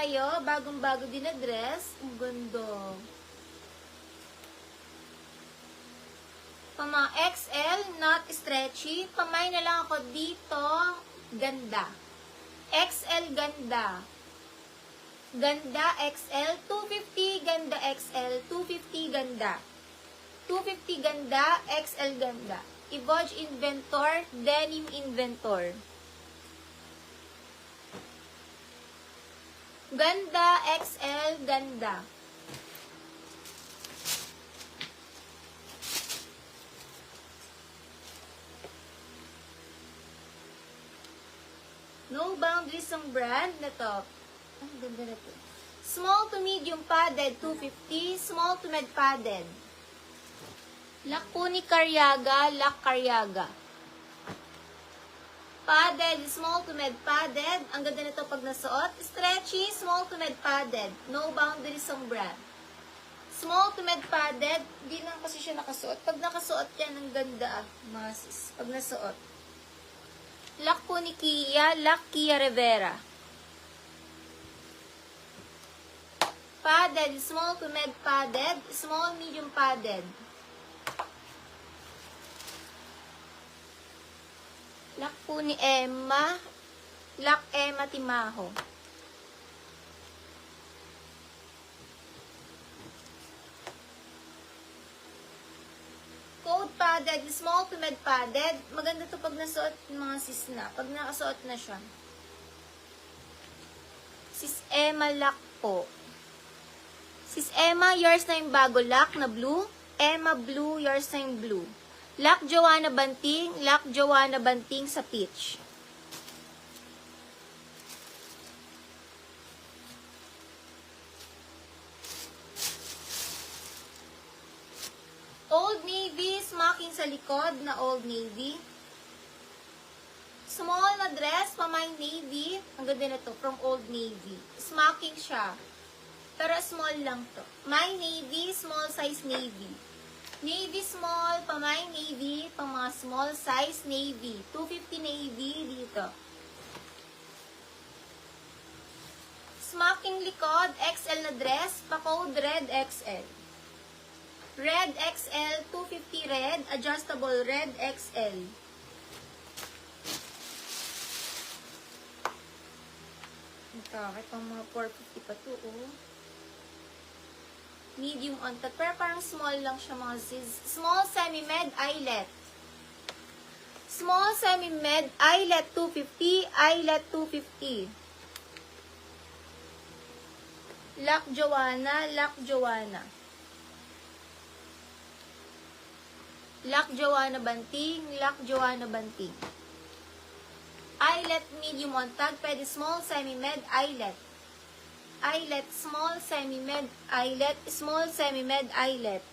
tayo. Bagong-bago din na dress. Ang ganda. Pang mga XL, not stretchy. Pamay na lang ako dito. Ganda. XL ganda. Ganda XL. 250 ganda XL. 250 ganda. 250 ganda. XL ganda. Evoge Inventor. Denim Inventor. Ganda XL ganda. No boundaries ang brand na to. Ang ganda na to. Small to medium padded, 250. Small to med padded. Lock po ni Caryaga, Lock Caryaga. Padded, small to med padded. Ang ganda na to pag nasuot. Stretchy, small to med padded. No boundaries ang brand. Small to med padded. Hindi lang kasi siya nakasuot. Pag nakasuot yan, ang ganda masis. Pag nasuot. Lock po ni Kia, Lock Kia Rivera. Padded, small to med padded, small medium padded. Lock po ni Emma, Lock Emma Timaho. Coat padded, small to med padded. Maganda to pag nasuot ng mga sis na. Pag nakasuot na siya. Sis Emma Lock po. Sis Emma, yours na yung bago lock na blue. Emma blue, yours na yung blue. Lock Joanna Banting. Lock Joanna Banting sa peach. Old Navy, smocking sa likod na Old Navy. Small na dress, pamay Navy. Ang ganda na to, from Old Navy. Smocking siya. Pero small lang to. My Navy, small size Navy. Navy small, pamay Navy, pang mga small size Navy. 250 Navy dito. Smocking likod, XL na dress, pa-code red XL. Red XL, 250 red, adjustable red XL. Bakit pang mga 450 pa to, oh. Medium on top, pero parang small lang siya mga sis. Small semi-med eyelet. Small semi-med eyelet, 250, eyelet 250. Lock Joanna, Lock Joanna. Lock Joanna Banting, Lock Joanna Banting. Eyelet medium on tag, pwede small semi-med eyelet. Eyelet, small semi-med eyelet, small semi-med eyelet.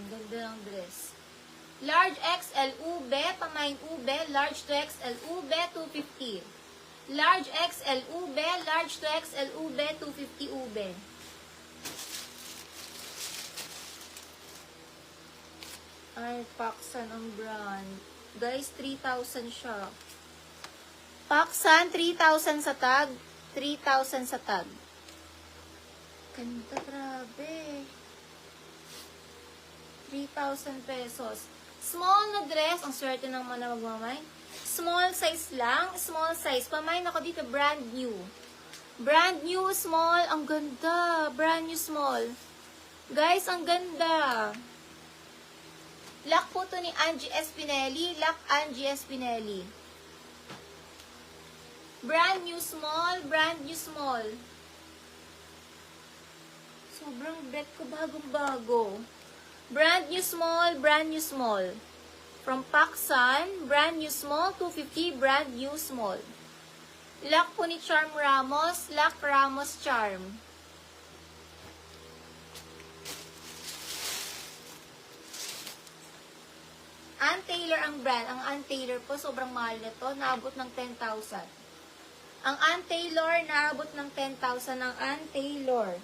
Ganda ng dress. Large XL ube, pamain ube, large to XL ube, 250. Large XL ube, large to XL ube, 250 ube. Ay, Paksan ang brand. Guys, 3,000 siya. Paksan, 3,000 sa tag. 3,000 sa tag. Ganda, grabe. 3,000 pesos. Small na dress. Ang swerte ng mga magmamay. Small size lang. Small size. Pamain ako dito. Brand new. Brand new small. Ang ganda. Brand new small. Guys, ang ganda. Lock po to ni Angie Espinelli. Lock Angie Espinelli. Brand new small. Brand new small. Sobrang bet ko. Bagong-bago. Brand new small. Brand new small. From Paksan, brand new small, 250, brand new small. Lock po ni Charm Ramos, Lock Ramos Charm. Ann Taylor ang brand. Ang Ann Taylor po, sobrang mahal na to. Naabot ng 10,000. Ang Ann Taylor, naabot ng 10,000 ang Ann Taylor.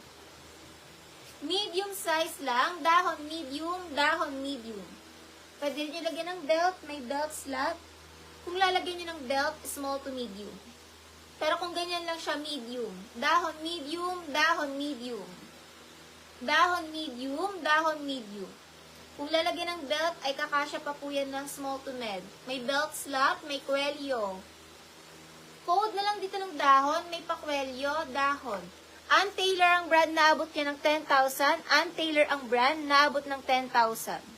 Medium size lang. Dahon medium, dahon medium. Pwede nyo lagyan ng belt, may belt slot. Kung lalagyan nyo ng belt, small to medium. Pero kung ganyan lang siya, medium. Dahon medium, dahon medium. Dahon medium, dahon medium. Kung lalagyan ng belt, ay kakasya pa po yan ng small to med. May belt slot, may kwelyo. Code na lang dito ng dahon, may pakwelyo, dahon. Ann Taylor ang brand, naabot niya ng 10,000. Ann Taylor ang brand, naabot ng 10,000.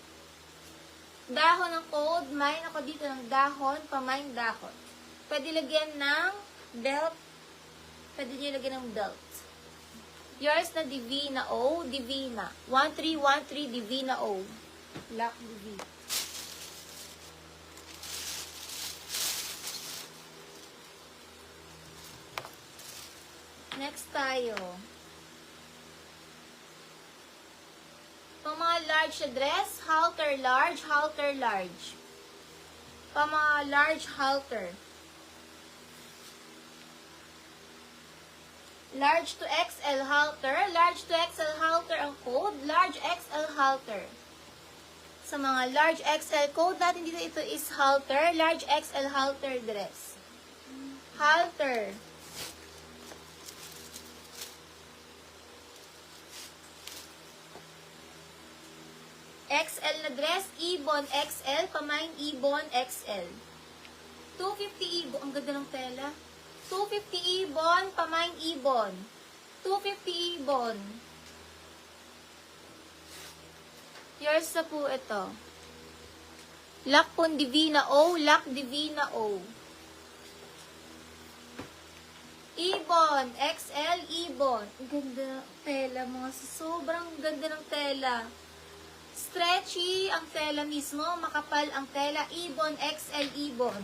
Dahon ng code, may ako dito ng dahon, pamain dahon. Pwede lagyan ng belt. Pwede nyo lagyan ng belt. Yours na Divina O, Divina. 1313 Divina O. Black Divina. Next tayo. Pang mga large na dress, halter large, halter large. Pang mga large halter. Large to XL halter, large to XL halter ang code, large XL halter. Sa mga large XL code natin dito, ito is halter, large XL halter dress. Halter. XL na dress, Ibon XL, pamain Ibon XL. 250 Ibon, ang ganda ng tela. 250 Ibon, pamain Ibon. 250 Ibon. Yours na po ito. Lakpon Divina O, Lak Divina O. Ibon, XL Ibon. Ang ganda ng tela, mga sobrang ganda ng tela. Stretchy ang tela mismo, makapal ang tela, Ibon, XL Ibon.